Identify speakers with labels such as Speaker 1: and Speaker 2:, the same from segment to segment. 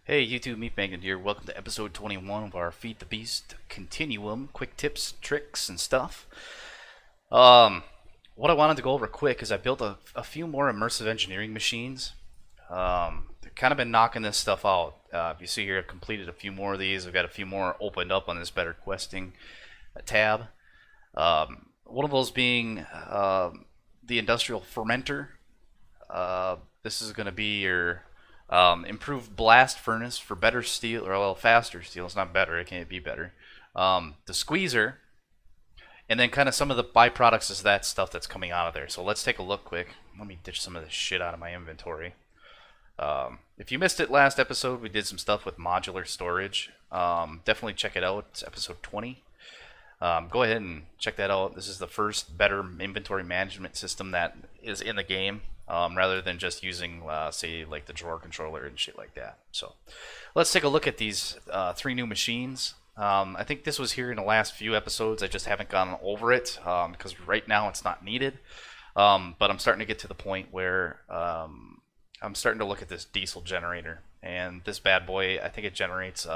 Speaker 1: Hey YouTube, Meef here. Welcome to episode 21 of our Feed the Beast Continuum. Quick tips, tricks, and stuff. What I wanted to go over quick is I built a few more immersive engineering machines. They've kind of been knocking this stuff out. If you see here, I've completed a few more of these. I've got a few more opened up on this better questing tab. One of those being the industrial fermenter. This is going to be your improved blast furnace for better steel, or well, faster steel. It's not better, it can't be better. The squeezer, and then kind of some of the byproducts is that stuff that's coming out of there. So let's take a look quick. Let me ditch some of this shit out of my inventory. If you missed it last episode, we did some stuff with modular storage. Definitely check it out. It's episode 20. Go ahead and check that out. This is the first better inventory management system that is in the game, rather than just using, say, like the drawer controller and shit like that. So let's take a look at these three new machines. I think this was here in the last few episodes. I just haven't gone over it because right now it's not needed. But I'm starting to get to the point where I'm starting to look at this diesel generator. And this bad boy, I think it generates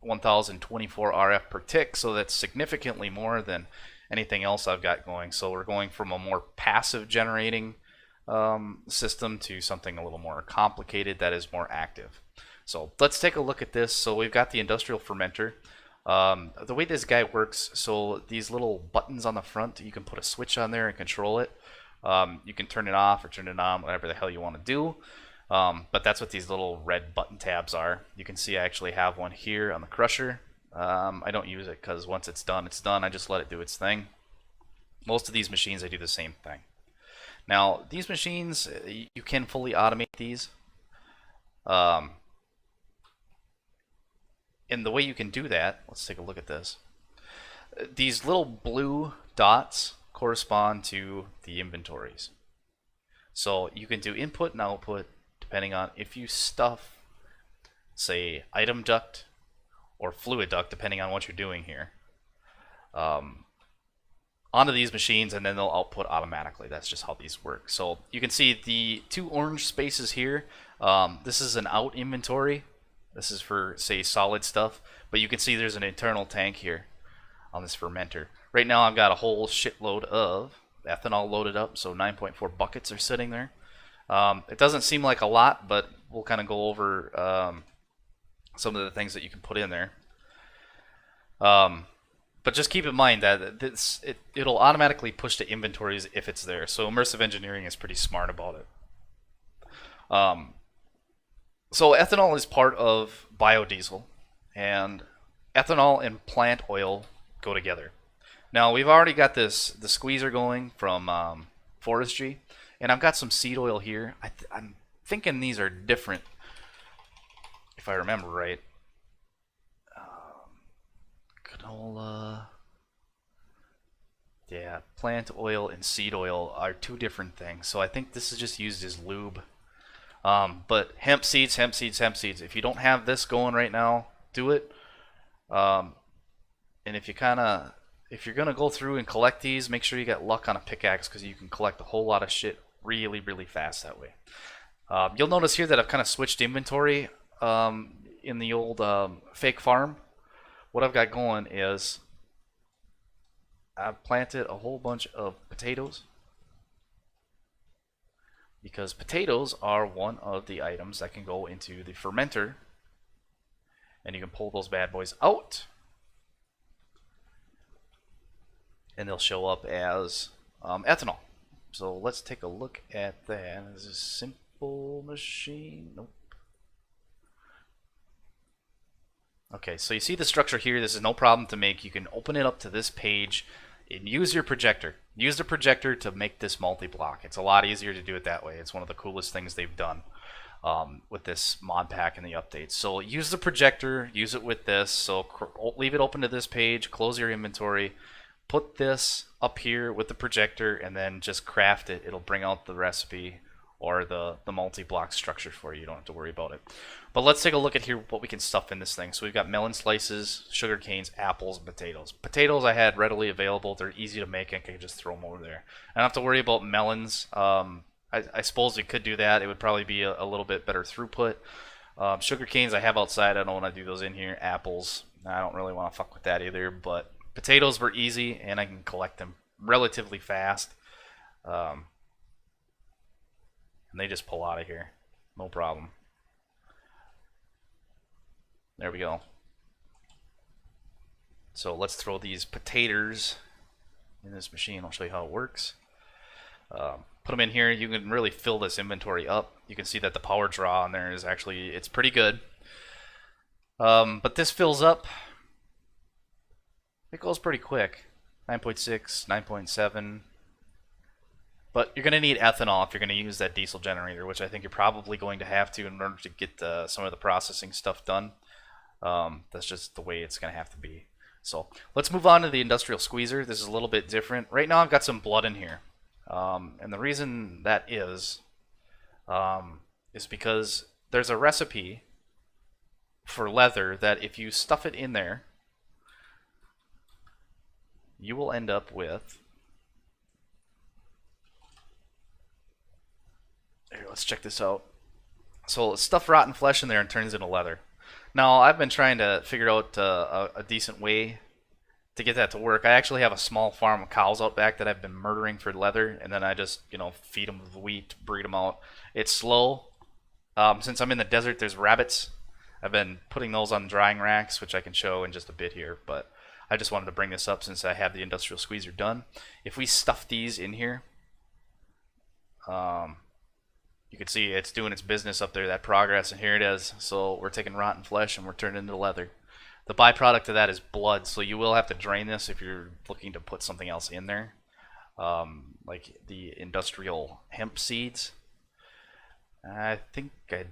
Speaker 1: 1024 RF per tick, so that's significantly more than anything else I've got going. So we're going from a more passive generating system to something a little more complicated that is more active. So let's take a look at this. So we've got the industrial fermenter. The way this guy works, so these little buttons on the front, you can put a switch on there and control it. You can turn it off or turn it on, whatever the hell you want to do. But that's what these little red button tabs are. You can see I actually have one here on the crusher. I don't use it because once it's done, it's done. I just let it do its thing. Most of these machines, I do the same thing. Now, these machines, you can fully automate these. And the way you can do that, let's take a look at this. These little blue dots correspond to the inventories. So you can do input and output depending on if you stuff, say, item duct or fluid duct, depending on what you're doing here, onto these machines, and then they'll output automatically. That's just how these work. So you can see the two orange spaces here. This is an out inventory. This is for, say, solid stuff. But you can see there's an internal tank here on this fermenter. Right now I've got a whole shitload of ethanol loaded up, so 9.4 buckets are sitting there. It doesn't seem like a lot, but we'll kind of go over some of the things that you can put in there. But just keep in mind that it'll automatically push to inventories if it's there. So Immersive Engineering is pretty smart about it. So ethanol is part of biodiesel, and ethanol and plant oil go together. Now we've already got the squeezer going from forestry, and I've got some seed oil here. I'm thinking these are different, if I remember right. Canola. Yeah, plant oil and seed oil are two different things. So I think this is just used as lube. But hemp seeds. If you don't have this going right now, do it. And if you're gonna go through and collect these, make sure you get luck on a pickaxe, because you can collect a whole lot of shit really, really fast that way. You'll notice here that I've kind of switched inventory in the old fake farm. What I've got going is I've planted a whole bunch of potatoes, because potatoes are one of the items that can go into the fermenter, and you can pull those bad boys out, and they'll show up as ethanol. So let's take a look at that. This is a simple machine. Nope. Okay, so you see the structure here. This is no problem to make. You can open it up to this page and use your projector. Use the projector to make this multi-block. It's a lot easier to do it that way. It's one of the coolest things they've done with this mod pack and the updates. So use the projector, use it with this. So leave it open to this page, close your inventory, put this up here with the projector, and then just craft it. It'll bring out the recipe or the multi-block structure for you. You don't have to worry about it. But let's take a look at here what we can stuff in this thing. So we've got melon slices, sugar canes, apples, and potatoes. Potatoes I had readily available. They're easy to make. I can just throw them over there. I don't have to worry about melons. I suppose we could do that. It would probably be a little bit better throughput. Sugar canes I have outside. I don't want to do those in here. Apples, I don't really want to fuck with that either. But potatoes were easy, and I can collect them relatively fast. And they just pull out of here. No problem. There we go. So let's throw these potatoes in this machine. I'll show you how it works. Put them in here. You can really fill this inventory up. You can see that the power draw on there is actually, it's pretty good. But this fills up. It goes pretty quick. 9.6, 9.7. But you're going to need ethanol if you're going to use that diesel generator, which I think you're probably going to have to in order to get some of the processing stuff done. That's just the way it's going to have to be. So let's move on to the industrial squeezer. This is a little bit different. Right now I've got some blood in here. And the reason that is because there's a recipe for leather that if you stuff it in there, you will end up with... Here, let's check this out. So stuff rotten flesh in there and turns into leather. Now, I've been trying to figure out a decent way to get that to work. I actually have a small farm of cows out back that I've been murdering for leather, and then I just, feed them with wheat, breed them out. It's slow. Since I'm in the desert, there's rabbits. I've been putting those on drying racks, which I can show in just a bit here, but I just wanted to bring this up since I have the industrial squeezer done. If we stuff these in here, you can see it's doing its business up there, that progress, and here it is. So we're taking rotten flesh and we're turning it into leather. The byproduct of that is blood, so you will have to drain this if you're looking to put something else in there, like the industrial hemp seeds. I think I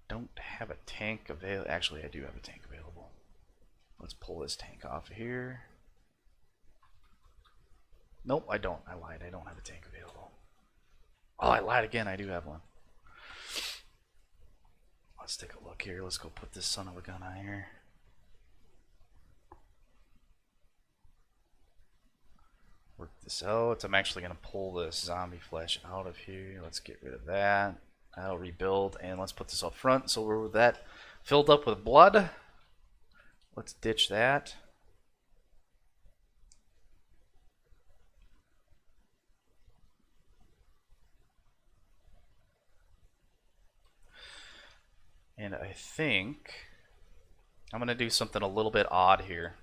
Speaker 1: don't have a tank available. Actually, I do have a tank available. Let's pull this tank off of here. Nope, I don't. I lied. I don't have a tank available. Oh, I lied again. I do have one. Let's take a look here. Let's go put this son of a gun on here. Work this out. I'm actually going to pull this zombie flesh out of here. Let's get rid of that. I'll rebuild, and let's put this up front. So we're with that filled up with blood. Let's ditch that. And I think I'm going to do something a little bit odd here.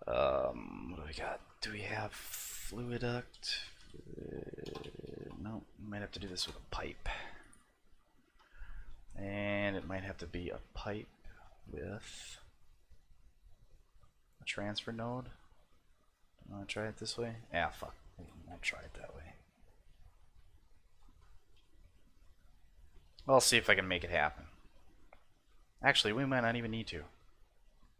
Speaker 1: What do we got? Do we have fluid duct? No, we might have to do this with a pipe. And it might have to be a pipe with a transfer node. Do I want to try it this way? Yeah, fuck. I'll try it that way. I'll see if I can make it happen. Actually, we might not even need to.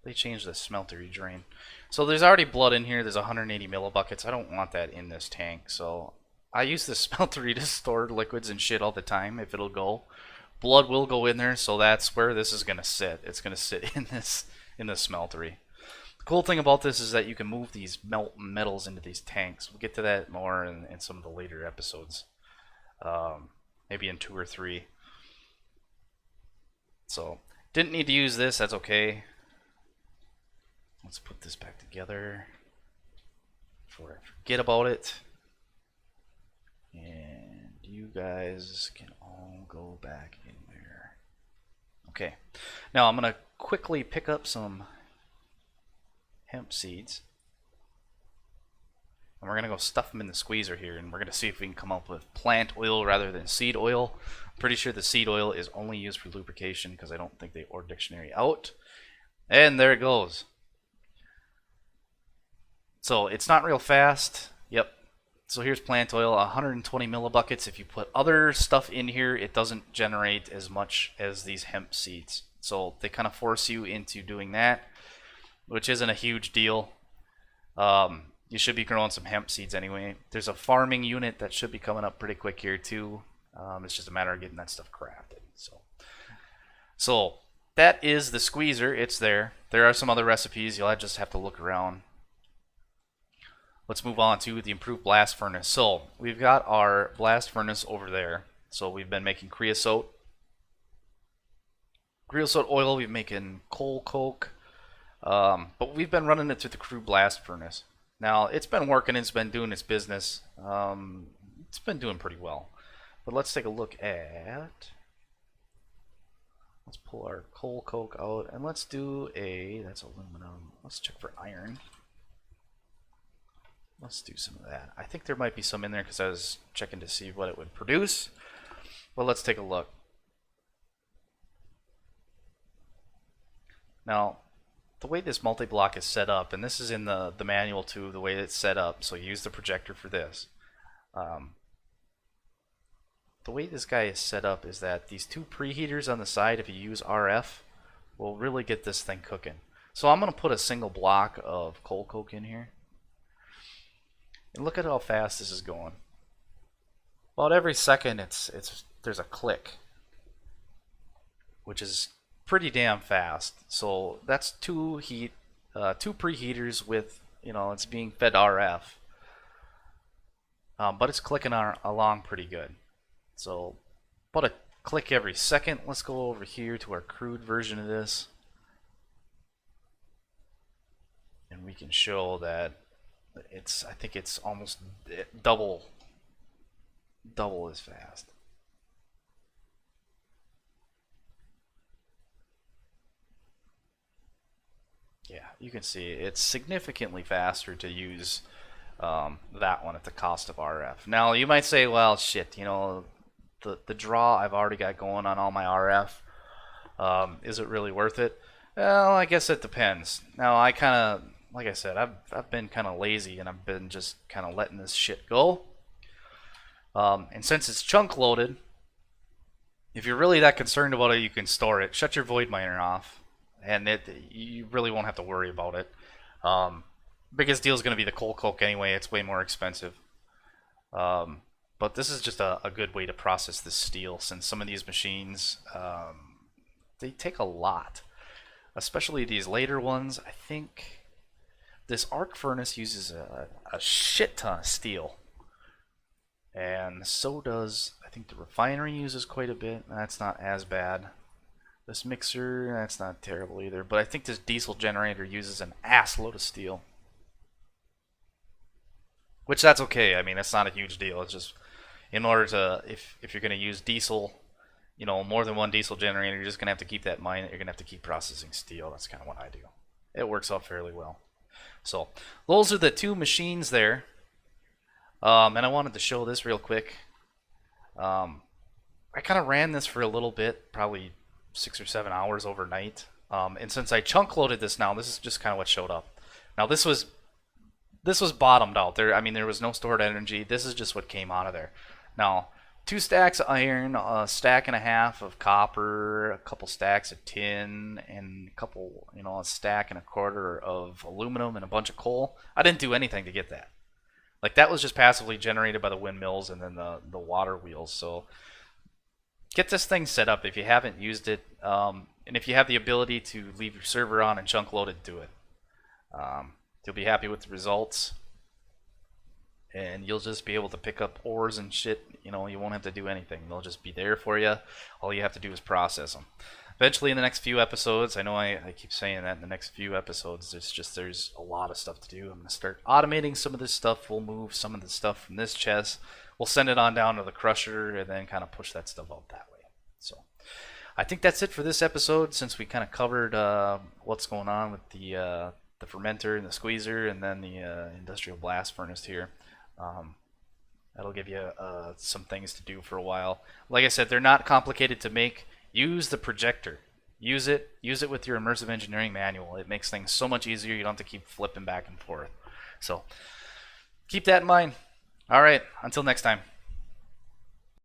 Speaker 1: They changed the smelter you drain. So there's already blood in here. There's 180 millibuckets. I don't want that in this tank. So I use the smeltery to store liquids and shit all the time if it'll go. Blood will go in there, so that's where this is going to sit. It's going to sit in this smeltery. The cool thing about this is that you can move these metals into these tanks. We'll get to that more in some of the later episodes. Maybe in 2 or 3. So, didn't need to use this. That's okay. Let's put this back together before I forget about it. And you guys can all go back in there. Okay. Now I'm going to quickly pick up some hemp seeds. And we're going to go stuff them in the squeezer here, and we're going to see if we can come up with plant oil rather than seed oil. I'm pretty sure the seed oil is only used for lubrication because I don't think they order dictionary out. And there it goes. So it's not real fast. Yep. So here's plant oil, 120 millibuckets. If you put other stuff in here, it doesn't generate as much as these hemp seeds. So they kind of force you into doing that, which isn't a huge deal. You should be growing some hemp seeds anyway. There's a farming unit that should be coming up pretty quick here too. It's just a matter of getting that stuff crafted. So that is the squeezer. It's there. There are some other recipes. You'll just have to look around. Let's move on to the improved blast furnace. So we've got our blast furnace over there. So we've been making creosote. Creosote oil, we're making coal coke. But we've been running it through the crude blast furnace. Now, it's been working, it's been doing its business. It's been doing pretty well. But let's take a look at... Let's pull our coal coke out, and let's do a... That's aluminum. Let's check for iron. Let's do some of that. I think there might be some in there because I was checking to see what it would produce. But let's take a look. Now, the way this multi-block is set up, and this is in the manual too, the way it's set up, so use the projector for this. The way this guy is set up is that these two preheaters on the side, if you use RF, will really get this thing cooking. So I'm going to put a single block of coal coke in here. And look at how fast this is going. About every second there's a click, which is pretty damn fast. So that's two preheaters with, it's being fed RF, but it's clicking along pretty good. So about a click every second. Let's go over here to our crude version of this, and we can show that I think it's almost double as fast. Yeah, you can see it's significantly faster to use that one at the cost of RF. Now you might say, well, shit, the draw I've already got going on all my RF, is it really worth it? Well, I guess it depends. Now I kind of, like I said, I've been kind of lazy, and I've been just kind of letting this shit go. And since it's chunk loaded, if you're really that concerned about it, you can store it. Shut your void miner off, and you really won't have to worry about it. Biggest deal is going to be the coal coke anyway. It's way more expensive. But this is just a good way to process this steel, since some of these machines, they take a lot. Especially these later ones. I think this arc furnace uses a shit ton of steel. And so does, I think the refinery uses quite a bit. That's not as bad. This mixer, that's not terrible either. But I think this diesel generator uses an ass load of steel. Which that's okay. I mean, it's not a huge deal. It's just, in order to, if you're going to use diesel, more than one diesel generator, you're just going to have to keep that in mind. You're going to have to keep processing steel. That's kind of what I do. It works out fairly well. So, those are the two machines there. And I wanted to show this real quick. I kind of ran this for a little bit, probably 6 or 7 hours overnight. And since I chunk loaded this now, this is just kind of what showed up. Now this was bottomed out there. I mean, there was no stored energy. This is just what came out of there. Now, 2 stacks of iron, a stack and a half of copper, a couple stacks of tin, and a stack and a quarter of aluminum, and a bunch of coal. I didn't do anything to get that. Like, that was just passively generated by the windmills and then the water wheels. So get this thing set up if you haven't used it, and if you have the ability to leave your server on and chunk load it, do it. You'll be happy with the results, and you'll just be able to pick up ores and shit. You won't have to do anything. They'll just be there for you. All you have to do is process them. Eventually, in the next few episodes, I know I keep saying that in the next few episodes, there's a lot of stuff to do. I'm going to start automating some of this stuff. We'll move some of the stuff from this chest. We'll send it on down to the crusher and then kind of push that stuff out that way. So I think that's it for this episode, since we kind of covered what's going on with the fermenter and the squeezer, and then the industrial blast furnace here. That'll give you some things to do for a while. Like I said, they're not complicated to make. Use the projector. Use it with your Immersive Engineering manual. It makes things so much easier. You don't have to keep flipping back and forth. So keep that in mind. All right, until next time.